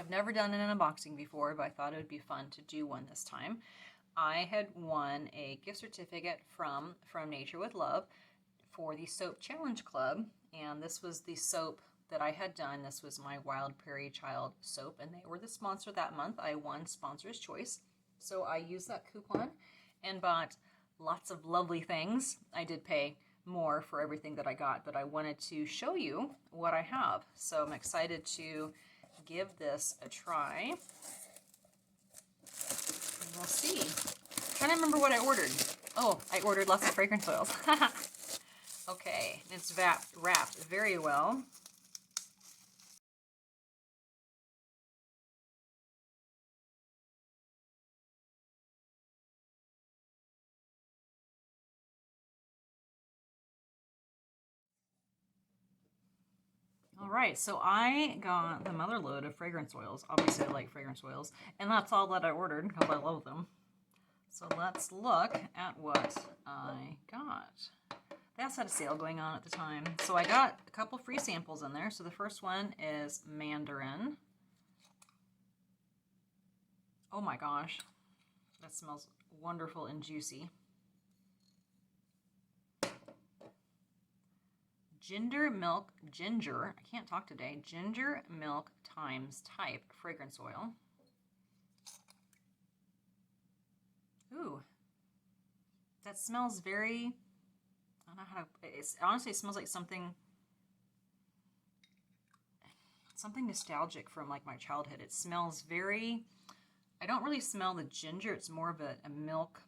I've never done an unboxing before, but I thought it would be fun to do one this time. I had won a gift certificate from Nature with Love for the Soap Challenge Club, and this was the soap that I had done. This was my Wild Prairie Child soap, and they were the sponsor that month. I won Sponsor's Choice, so I used that coupon and bought lots of lovely things. I did pay more for everything that I got, but I wanted to show you what I have. So I'm excited to give this a try. And we'll see. I'm trying to remember what I ordered. Oh, I ordered lots of fragrance oils. Okay, it's wrapped very well. All right, so I got the mother load of fragrance oils. Obviously, I like fragrance oils, and that's all that I ordered because I love them. So let's look at what I got. They also had a sale going on at the time. So I got a couple free samples in there. So the first one is Mandarin. Oh my gosh, that smells wonderful and juicy. Ginger, I can't talk today, Ginger Milk Thymes Type fragrance oil. Ooh, that smells very, I don't know how to, honestly it smells like something nostalgic from like my childhood. It smells very, I don't really smell the ginger, it's more of a milk,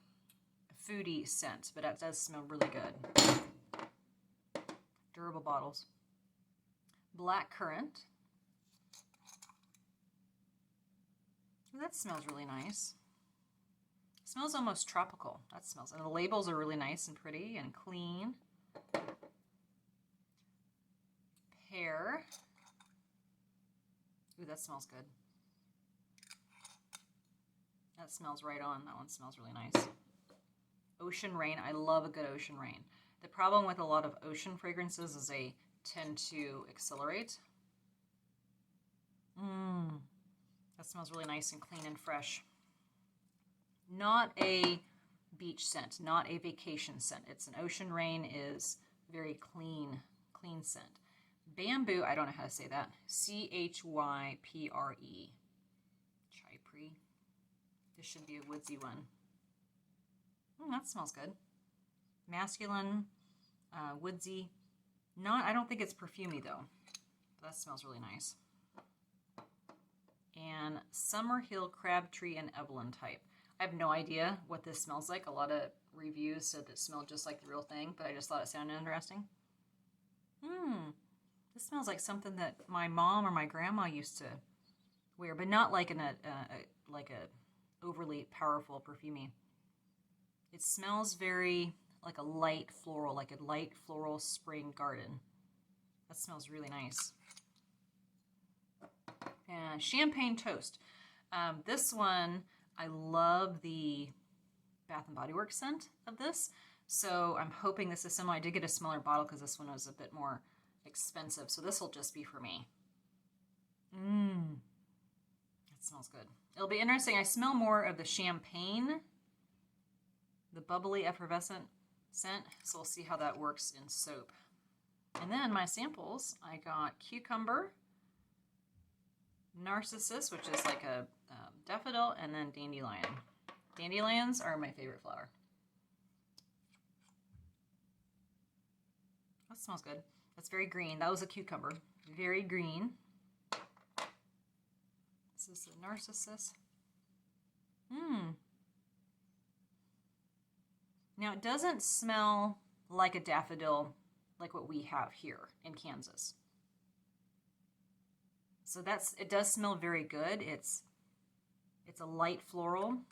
foodie scent, but it does smell really good. Durable bottles. Black Currant. Ooh, that smells really nice. It smells almost tropical. That smells, and the labels are really nice and pretty and clean. Pear. Ooh, that smells good. That smells right on. That one smells really nice. Ocean Rain. I love a good Ocean Rain. The problem with a lot of ocean fragrances is they tend to accelerate. That smells really nice and clean and fresh. Not a beach scent, not a vacation scent. It's an Ocean Rain is very clean scent. Bamboo, I don't know how to say that. Chypre. Chypre. This should be a woodsy one. That smells good. Masculine, woodsy. I don't think it's perfumey though. That smells really nice. And Summerhill Crabtree and Evelyn type. I have no idea what this smells like. A lot of reviews said that it smelled just like the real thing, but I just thought it sounded interesting. This smells like something that my mom or my grandma used to wear, but not like like a overly powerful perfumey. It smells very like a light floral spring garden. That smells really nice. And Champagne Toast. This one, I love the Bath & Body Works scent of this. So I'm hoping this is similar. I did get a smaller bottle because this one was a bit more expensive. So this will just be for me. That smells good. It'll be interesting. I smell more of the champagne, the bubbly effervescent scent. So we'll see how that works in soap. And then my samples, I got cucumber, narcissus, which is like a daffodil, and then dandelion. Dandelions are my favorite flower. That smells good. That's very green. That was a cucumber. Very green. This is the narcissus. Now it doesn't smell like a daffodil like what we have here in Kansas. So it does smell very good. It's a light floral.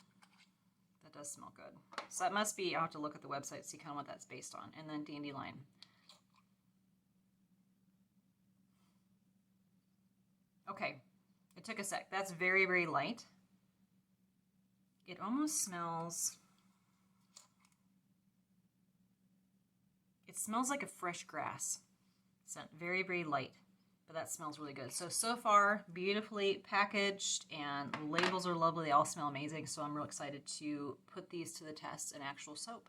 That does smell good. So that must be, I'll have to look at the website, see kind of what that's based on. And then dandelion. Okay, it took a sec. That's very, very light. It almost smells, it smells like a fresh grass scent. Very, very light. but that smells really good. So far, beautifully packaged, and the labels are lovely. They all smell amazing, so I'm real excited to put these to the test in actual soap.